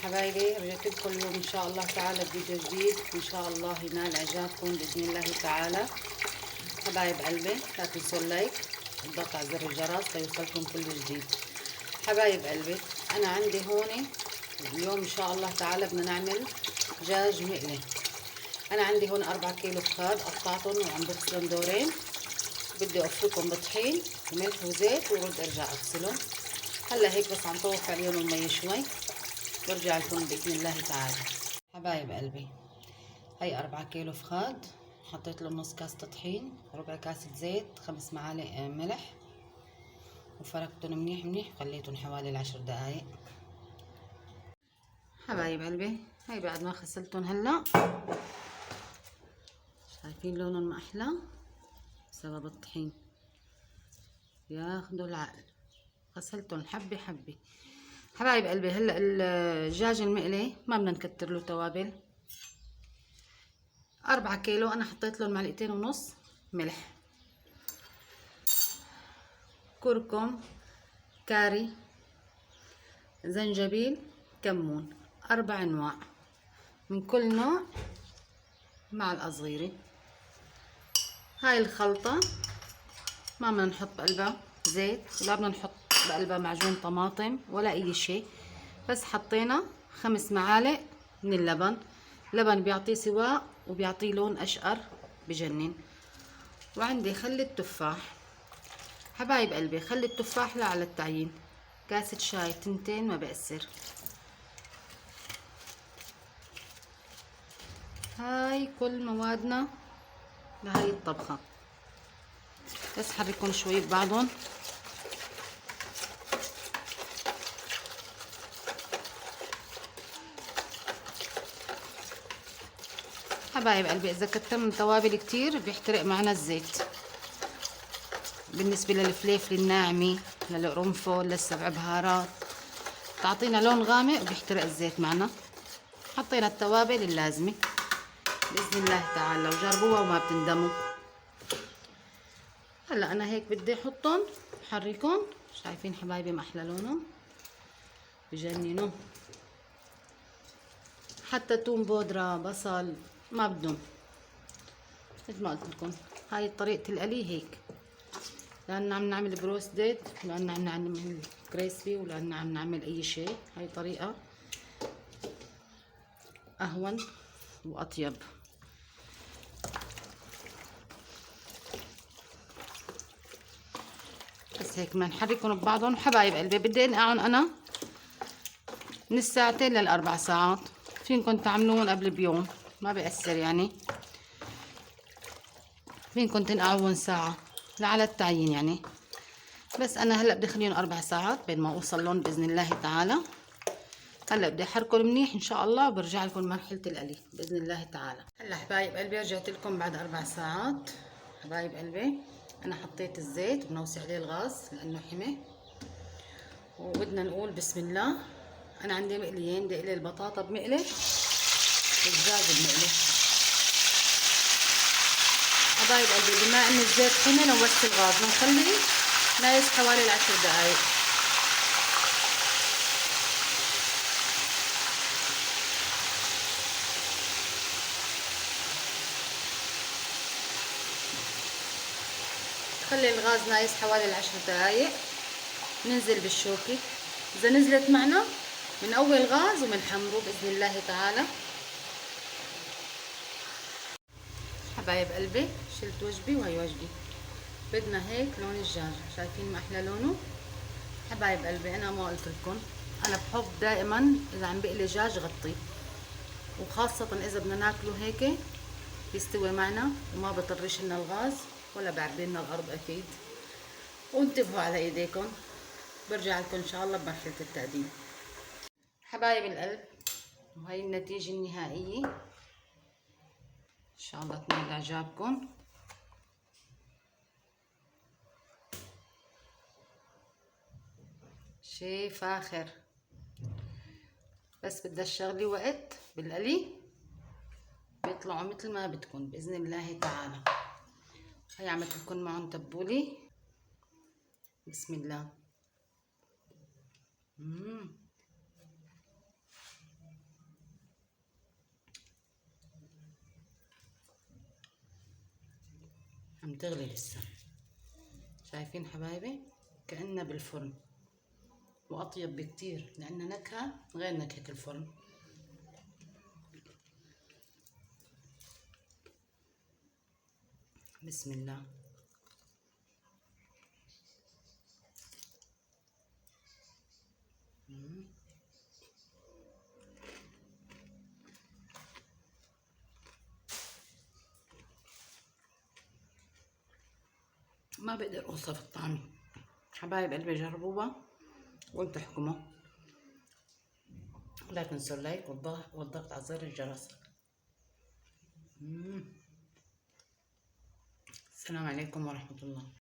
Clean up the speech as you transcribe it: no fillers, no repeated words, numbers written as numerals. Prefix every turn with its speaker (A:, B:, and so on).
A: حبايبي، رجعت لكم اليوم ان شاء الله تعالى بفيديو جديد، ان شاء الله ينال اعجابكم باذن الله تعالى. حبايب قلبي، لا تنسوا اللايك والضغط على زر الجرس ليوصلكم كل جديد. حبايب قلبي، انا عندي هون اليوم ان شاء الله تعالى بدنا نعمل دجاج مقلي. انا عندي هون 4 كيلو فخاد قطعتهم وعم بغسلهم دورين. بدي افركهم بطحين وملح وزيت ورد ارجع اغسلهم. هلا هيك بس عم طوف عليهم المي شوي، برجع لكم باذن الله تعالى. حبايب قلبي، هي 4 كيلو فخاد، حطيت له نص كاسة طحين، ربع كاسة زيت، 5 معالق ملح، وفركتهم منيح منيح وخليتهم حوالي 10 دقايق. حبايب قلبي، هي بعد ما غسلتهم هلا شايفين لونهم ما احلى بسبب الطحين، ياخدوا العقل. غسلتهم حبة حبة. حبايب قلبي، هلا الدجاج المقلي ما بدنا نكتر له توابل. 4 كيلو انا حطيت له 2.5 معلقة ملح، كركم، كاري، زنجبيل، كمون، 4 انواع من كل نوع، معلقة صغيرة. هاي الخلطة ما بدنا نحط بقلبها زيت ولا بدنا نحط بقلبها معجون طماطم ولا اي شيء، بس حطينا 5 معالق من اللبن. لبن بيعطيه سواء وبيعطيه لون اشقر بجنن. وعندي خل التفاح. حبايب قلبي، خل التفاح لا على التعيين، كاسة شاي 2 ما بأثر. هاي كل موادنا لهاي الطبخة، بس حركهم شوي ببعضهم. حبايب قلبي، اذا كترنا توابل كتير بيحترق معنا الزيت. بالنسبة للفليفل الناعمة، للقرنفل، للسبع بهارات، تعطينا لون غامق وبيحترق الزيت معنا. حطينا التوابل اللازمة بإذن الله تعالى، وجربوها وما بتندموا. هلا أنا هيك بدي أحطهم، حركهم. شايفين حبايبي ما أحلى لونهم، بجننوا. حتى توم بودرة، بصل ما بدهم. مثل ما قلت لكم، هاي طريقة القلي هيك، لأن عم نعمل بروستد، لأن عم نعمل كريسبي، ولأن عم نعمل أي شيء. هاي طريقة أهون وأطيب. بس هيك بدنا نحركهم ببعضهم. حبايب قلبي، بدي انقعهم أنا من الساعتين لل4 ساعات. فينكم تعملون قبل بيوم، ما بيأثر يعني. فينكم تنقعون ساعة، لا على التعيين يعني. بس أنا هلا بدي أخليهم 4 ساعات بين ما أوصل لهم بإذن الله تعالى. هلا بدي احركهم منيح ان شاء الله، وبرجع لكم مرحله القلي باذن الله تعالى. هلا حبايب قلبي، رجعت لكم بعد 4 ساعات. حبايب قلبي، انا حطيت الزيت وبنوسع عليه الغاز لانه حمي، وبدنا نقول بسم الله. انا عندي مقليين، بدي اقلي البطاطا بمقلي والدجاج بمقلي. حبايب قلبي، بما ان الزيت حمي نوست الغاز، بنخليه نايس حوالي 10 دقائق. خلي الغاز نايس حوالي 10 دقائق. ننزل بالشوكة، اذا نزلت معنا من اول غاز ومنحمره باذن الله تعالى. حبايب قلبي، شلت وجبي وهي وجبي. بدنا هيك لون الدجاج، شايفين ما احلى لونه. حبايب قلبي، انا ما قلت لكم، انا بحب دائما اذا عم بقلي دجاج غطيه، وخاصه اذا بدنا ناكله هيك يستوي معنا وما بطرش لنا الغاز ولا بعري لنا الارض اكيد. وانتبهوا على ايديكم. برجع لكم ان شاء الله بمرحله التقديم. حبايب القلب، وهي النتيجه النهائيه، ان شاء الله تنال اعجابكم. شي فاخر، بس بدها الشغله وقت بالقلي بيطلعوا مثل ما بدكم باذن الله تعالى. هي عملت لكم معهم تبولي. بسم الله. عم تغلي لسه. شايفين حبايبي؟ كأنها بالفرن، وأطيب بكتير لأن نكهة غير نكهة الفرن. بسم الله. ما بقدر أوصف الطعم. حبايب قلبي جربوها وانتوا احكموا. لا تنسوا اللايك والضغط على زر الجرس. السلام عليكم ورحمة الله.